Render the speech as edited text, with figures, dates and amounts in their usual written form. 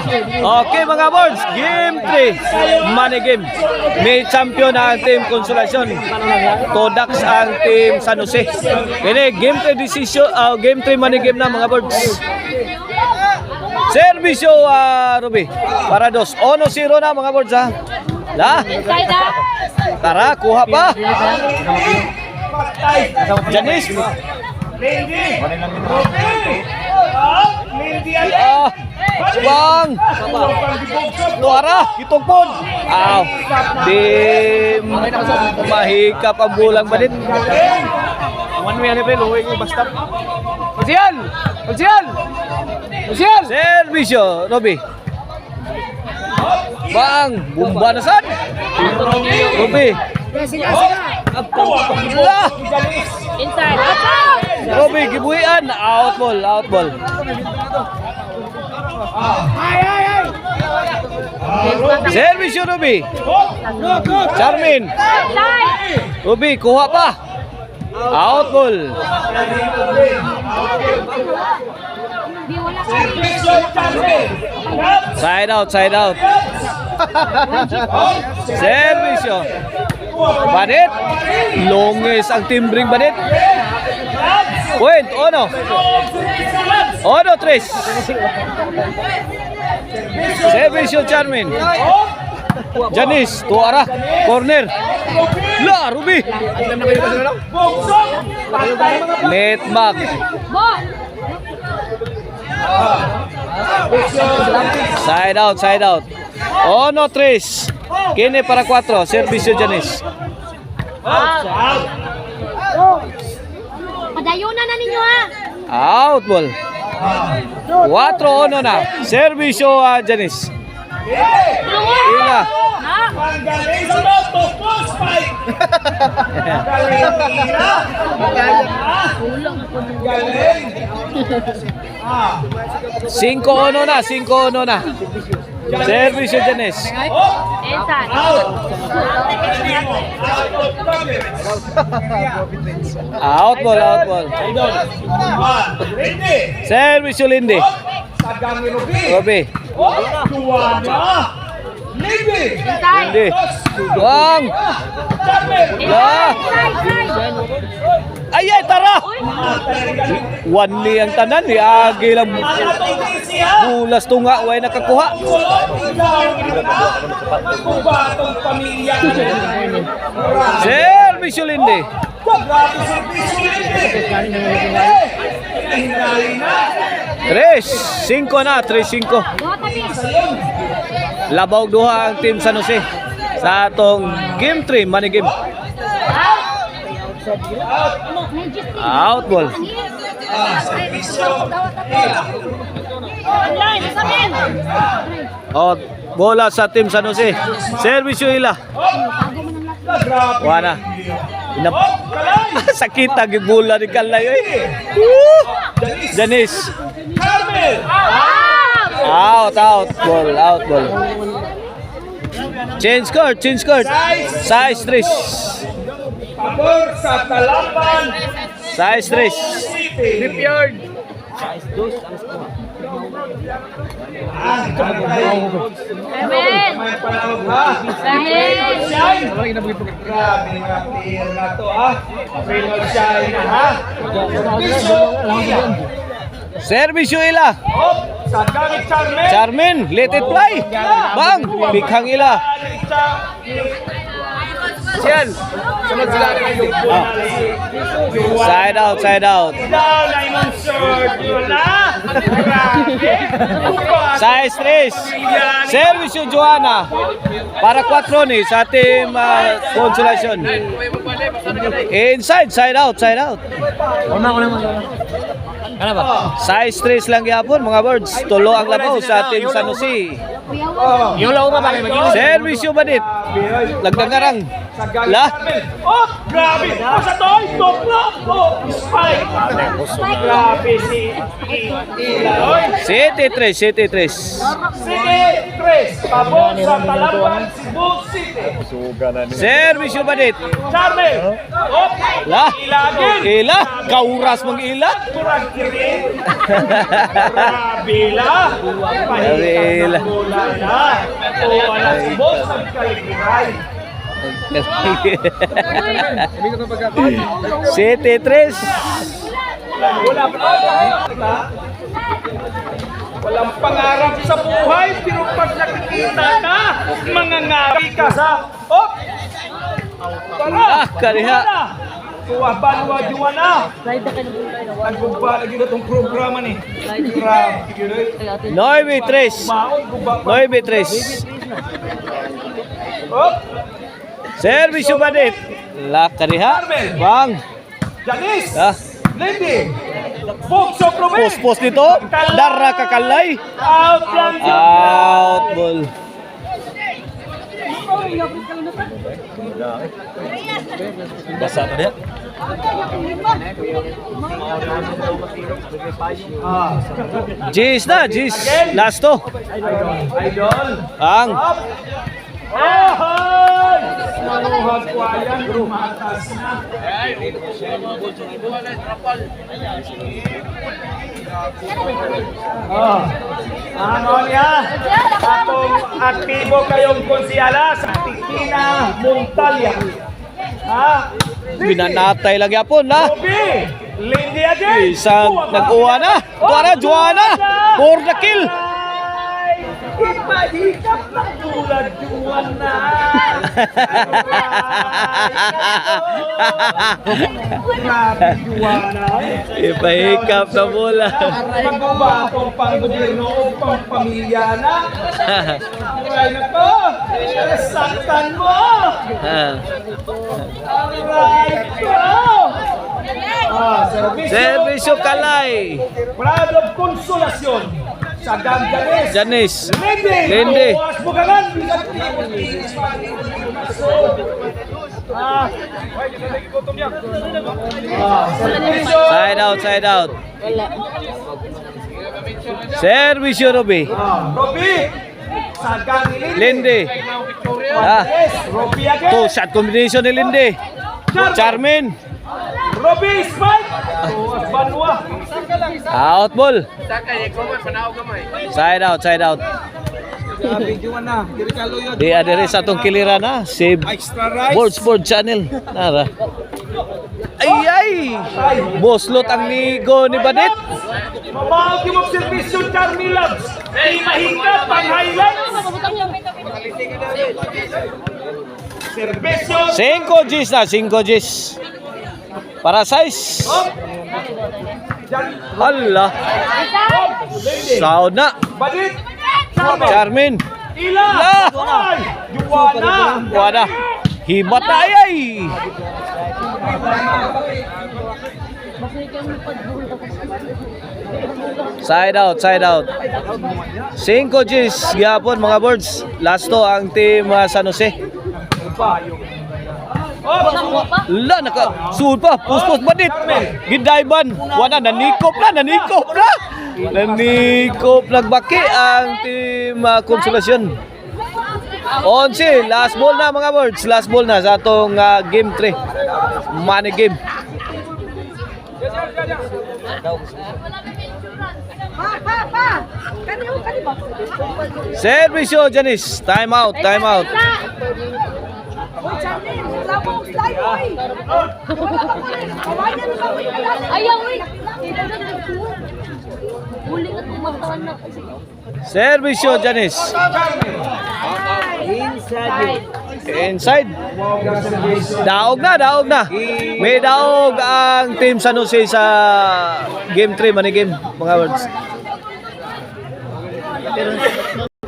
Okay mga boards, game 3, money game. May champion ang team Consolacion. Todax ang team San Jose. Ini game 3 decision, game 3 money game na mga boards. Servisyo Ruby para 2. 1-0 na mga boards ha. La. Tara, kuha pa. Janice. Bang. Luara, kitungpon. Aw. Di mahikap ang bulang badit. One way ani pre, luwi ko basta. Pagsiyan. Pagsiyan. Pagsiyan. Servisyo, Robi. Bang, bumba na sad. Robi. Inside. Robi, gibuhian. Out ball, out ball. Servisyo, Robi. Charmin. Robi, kuha pa. Out ball. Side out, side out. Servisyo. Badit. Longis ang timbring badit. Point, Ono. Ono, 3. Servisyo, Charmin. Janice, tuara. Corner. La, Ruby. Net back. Side out, side out. Ono, 3. Kini para 4. Servisyo, Janice. Padayunan na ninyo ha. Out ball. 4-1 na. Servisyo Janice. Ila. Cinco ono na. Servisyo Janice. Out ball. Servisyo Lindy. Robi. Lindy. Bang. Ay, tara. Wanli ang tanan. Agi lang. Bulas tunga. Way nakakuha. Servisyo Lindy. 3-5 na. 3-5. Labaw duha ang team San Jose sa atong game 3 money game. Out ball. Out bola sa team San Jose. Servisyo ila. Wana. Sakita gibula ni Kalay oy. Janice. Out ball. Change court. Size 3. Pabor sa Talapan. Size 3. Lipyard. Amen. May panahon ha. Amen. Grabe nga player na to ha. Final shine ha. Servisyo ila. Sa gamit Charmin. Charmin, let it fly. Bang, bighang ila. Siyan. Sunod sila kayo. Side out. Down ay mong short. Wala. Size 3. Servisyo Joanna. Para 4 ni sa team Consolacion. Inside, side out. Ano ba? Size 3 lang gyapon mga birds. Tulo ang labaw sa team San Jose. Yung lawa ba? Servisyo badit. Lagdangarang. Sa galing La. Carmel. Oh, grabe. Oh, sa toy. Topla. Oh, spike. Grabe si Iloy. 7-3, 7-3. Sige, Tres. Pabon sa Talamban, Cebu City. Servisyo Badit. Carmel. Oh, La. Ilagin. Ila, kauras mong ila. Turang kirin. Grabe la. Grabe la. Bola na. O, alas mo sa kaligiray. 7-3. Wala pa. Walang pangarap sa buhay, pero pag nakikita ka, mangangabi ka sa... Oh! Tara! Kariha. Banwa Juana! Nagugba lagi na itong programa ni. Grabe yun. 9-3. Maon, gugba. 9-3. Oh! Servisyo Badit. La Kariha. Bang. Janice! Ah. Lindy! Bokso Probe! Post nito. Darra kakalay. Out lang siya! Out ball. Basa na dia. Jis na, Jis. Last to. Idol! Ang Up! Ahoy! Maluhag ko ayan, rumatas na. Oh. Ano niya? Atong aktibo kayong konsyala sa Tikina, Montalya. Ha? binanatay lagi apon na. Kobe! Lindy again! Isang nag-uwa na. Tuara, Juana. For the kill. Ipahikap na tulad Juana. Grabe Juana. Ipahikap na bola. Magbuba akong pang-gobyerno o pang-pamilya na. Aray na ko. Saktan mo. Aray ko. Servisyo Kalay. Proud of Consolacion. Sa Ganganes. Janis. Lende. Lende. Oas Bugangan. Servisyo. Side out, side out. Servisyo Robi. Robi. Sa Ganganes. Lende. Robi again. To shot combination ni Linde. Charmin. Robi Spike. Oas Banwa. Out ball. Side out, side out. Grabe Juana. Diri ka loyo. Di adere sa atong kilira na. Save. Extra rice. Sport channel. Nara. Ay ay. Boslot ang ligo ni Badit. Mamahal yung observation Charmy Labs. Ay mahingkat pang highlights. Servisyo. 5 Gs na, 5 Gs. Para size. Hala. Sound na. Badit. Charmin. Ila. La. Ay. Juana. Wada. Hibat na ay ay. Side out, side out. 5 Gs. Gyapon mga boards. Last to ang team San Jose. La naka sud pa puspos Badit. Gidayban. Wala nanikop na, nanikop na. Nanikop nagbaki ang team Consolation. 11 last ball na mga boards, last ball na sa atong game 3. Money game. Servisyo Janice, time out, time out. Ayaw, wait. Huli ka tumatawan na kasi. Servisyo Janice. Inside. Daog na, daog na. May daog ang team San Jose sa game 3 money game mga words.